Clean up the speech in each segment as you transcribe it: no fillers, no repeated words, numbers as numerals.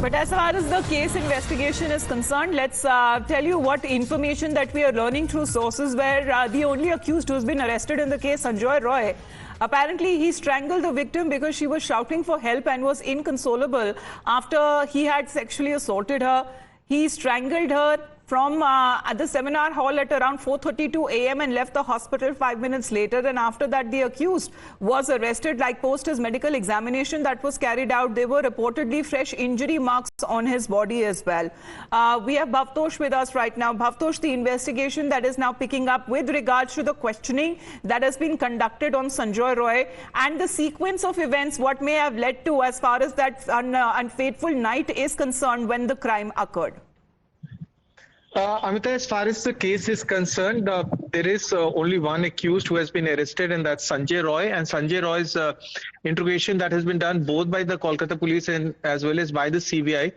But as far as the case investigation is concerned, let's tell you what information that we are learning through sources where the only accused who's been arrested in the case, Sanjoy Roy, apparently he strangled the victim because she was shouting for help and was inconsolable after he had sexually assaulted her. He strangled her from at the seminar hall at around 4:32 a.m. and left the hospital 5 minutes later. And after that, the accused was arrested. Like post his medical examination that was carried out, there were reportedly fresh injury marks on his body as well. We have Bhavtosh with us right now. Bhavtosh, the investigation that is now picking up with regards to the questioning that has been conducted on Sanjoy Roy and the sequence of events, what may have led to as far as that unfaithful night is concerned when the crime occurred. Amita, as far as the case is concerned, there is only one accused who has been arrested, and that's Sanjay Roy. And Sanjay Roy's interrogation that has been done both by the Kolkata police and as well as by the CBI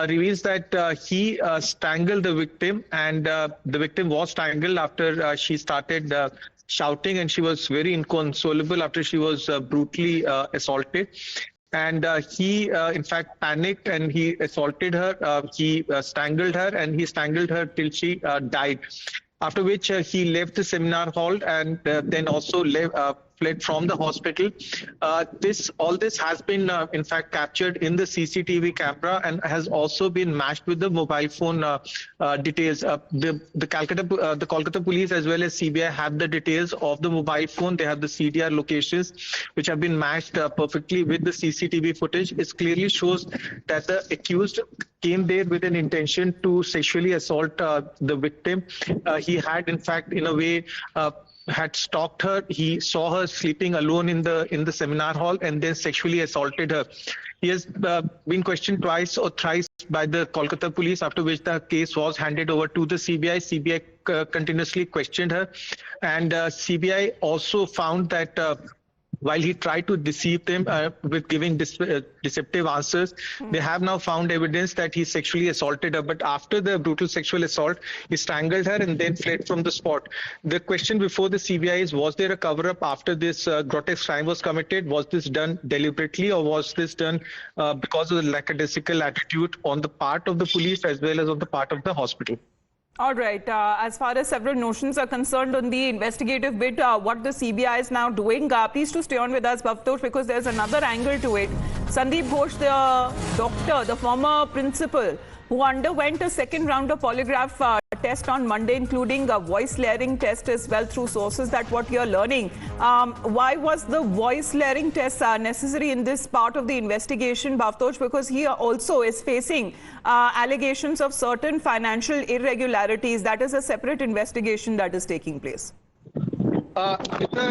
reveals that he strangled the victim, and the victim was strangled after she started shouting, and she was very inconsolable after she was brutally assaulted. And he, in fact, panicked and he assaulted her. He strangled her and he strangled her till she died. After which he left the seminar hall and then also fled from the hospital. All this has been, in fact, captured in the CCTV camera and has also been matched with the mobile phone details. The Kolkata police as well as CBI have the details of the mobile phone. They have the CDR locations which have been matched perfectly with the CCTV footage. It clearly shows that the accused came there with an intention to sexually assault the victim. He had, in fact, in a way, had stalked her. He saw her sleeping alone in the seminar hall and then sexually assaulted her. He has been questioned twice or thrice by the Kolkata police, after which the case was handed over to the CBI. CBI continuously questioned her, and CBI also found that while he tried to deceive them with giving deceptive answers, they have now found evidence that he sexually assaulted her. But after the brutal sexual assault, he strangled her and then fled from the spot. The question before the CBI is, was there a cover-up after this grotesque crime was committed? Was this done deliberately, or was this done because of the lackadaisical attitude on the part of the police as well as on the part of the hospital? All right. As far as several notions are concerned on the investigative bit, what the CBI is now doing, please to stay on with us, Bhavtosh, because there's another angle to it. Sandeep Ghosh, the doctor, the former principal, who underwent a second round of polygraph test on Monday, including a voice layering test as well, through sources that what you're learning. Why was the voice layering test necessary in this part of the investigation, Bhavtosh? Because he also is facing allegations of certain financial irregularities. That is a separate investigation that is taking place.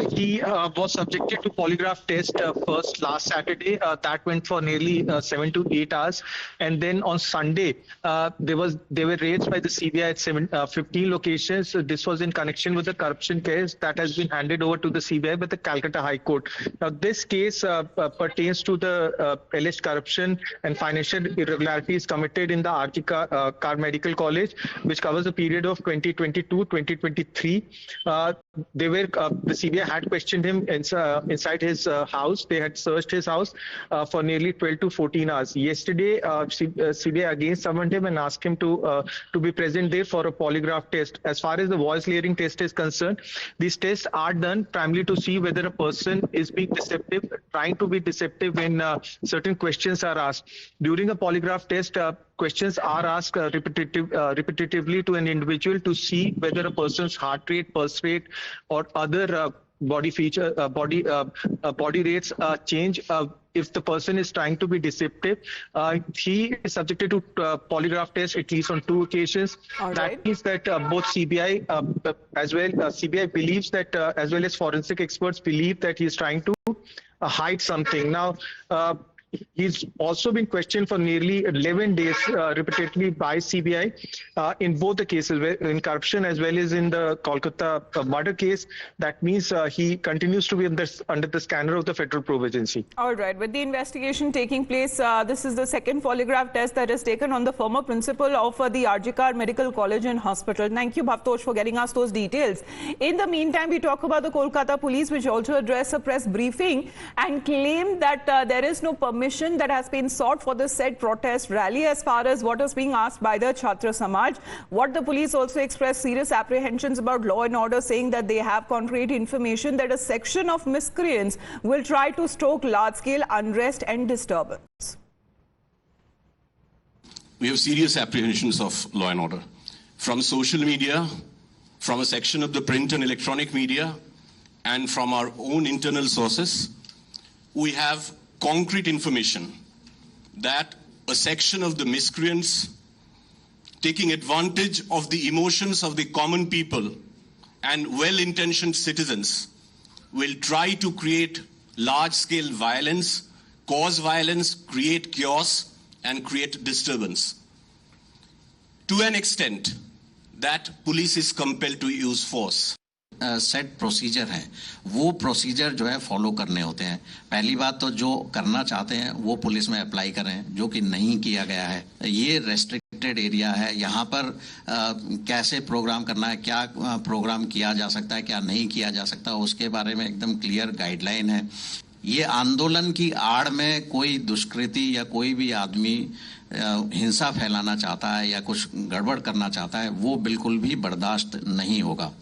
He was subjected to polygraph test first last Saturday. That went for nearly 7 to 8 hours, and then on Sunday they were raids by the CBI at 15 locations. So this was in connection with the corruption case that has been handed over to the CBI by the Calcutta High Court. Now this case pertains to the alleged corruption and financial irregularities committed in the RK Car Medical College, which covers a period of 2022-2023. The CBI had questioned him inside his house. They had searched his house for nearly 12 to 14 hours. Yesterday, CBI again summoned him and asked him to be present there for a polygraph test. As far as the voice layering test is concerned, these tests are done primarily to see whether a person is being deceptive, trying to be deceptive when certain questions are asked. During a polygraph test, questions are asked repetitively to an individual to see whether a person's heart rate, pulse rate, or other body feature, body rates change. If the person is trying to be deceptive, he is subjected to polygraph test at least on 2 occasions. All that right. means that both CBI as well, CBI believes that as well as forensic experts believe that he is trying to hide something. Now, he's also been questioned for nearly 11 days repeatedly by CBI in both the cases, in corruption as well as in the Kolkata murder case. That means he continues to be under the scanner of the Federal Probe Agency. All right. With the investigation taking place, this is the second polygraph test that is taken on the former principal of the RGKR Medical College and Hospital. Thank you, Bhavtosh, for getting us those details. In the meantime, we talk about the Kolkata police, which also addressed a press briefing and claimed that there is no permission permission that has been sought for the said protest rally as far as what is being asked by the Chhatra Samaj. What the police also expressed serious apprehensions about law and order, saying that they have concrete information that a section of miscreants will try to stoke large-scale unrest and disturbance. We have serious apprehensions of law and order. From social media, from a section of the print and electronic media, and from our own internal sources, we have concrete information that a section of the miscreants, taking advantage of the emotions of the common people and well-intentioned citizens, will try to create large-scale violence, cause violence, create chaos, and create disturbance. To an extent that police is compelled to use force. Set procedure है, वो procedure जो है follow करने होते हैं. पहली बात तो जो करना चाहते हैं वो पुलिस में अप्लाई करें, जो कि नहीं किया गया है. ये रेस्ट्रिक्टेड एरिया है, यहाँ पर कैसे प्रोग्राम करना है, क्या प्रोग्राम किया जा सकता है, क्या नहीं किया जा सकता, उसके बारे में एकदम क्लियर गाइडलाइन है. ये आंदोलन की आड़ में कोई दुष्कृति या कोई भी आदमी हिंसा फैलाना चाहता है या कुछ गड़बड़ करना चाहता है, वो बिल्कुल भी बर्दाश्त नहीं होगा.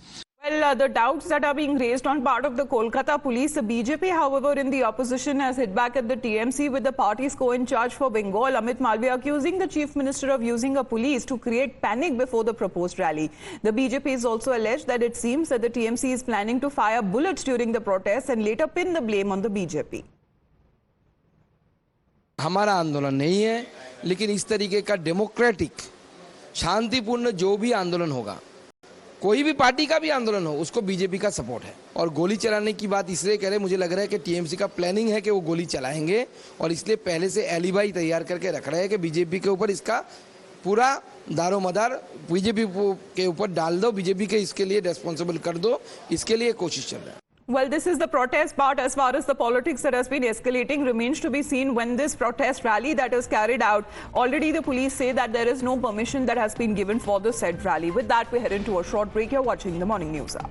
Well, the doubts that are being raised on part of the Kolkata police, the BJP, however, in the opposition has hit back at the TMC with the party's co-in-charge for Bengal, Amit Malviya, accusing the Chief Minister of using a police to create panic before the proposed rally. The BJP is also alleged that it seems that the TMC is planning to fire bullets during the protests and later pin the blame on the BJP. हमारा आंदोलन नहीं है, लेकिन इस तरीके का democratic शांतिपूर्ण जो भी आंदोलन होगा, कोई भी पार्टी का भी आंदोलन हो, उसको बीजेपी का सपोर्ट है. और गोली चलाने की बात इसलिए कह रहे, मुझे लग रहा है कि टीएमसी का प्लानिंग है कि वो गोली चलाएंगे और इसलिए पहले से एलिबाई तैयार करके रख रहे हैं कि बीजेपी के ऊपर इसका पूरा दारोमदार बीजेपी के ऊपर डाल दो, बीजेपी के इसके लिए रिस्पॉन्सिबल कर दो, इसके लिए कोशिश चल रहा है. Well, this is the protest part. As far as the politics that has been escalating remains to be seen when this protest rally that is carried out. Already the police say that there is no permission that has been given for the said rally. With that, we head into a short break. You're watching the Morning News Hour.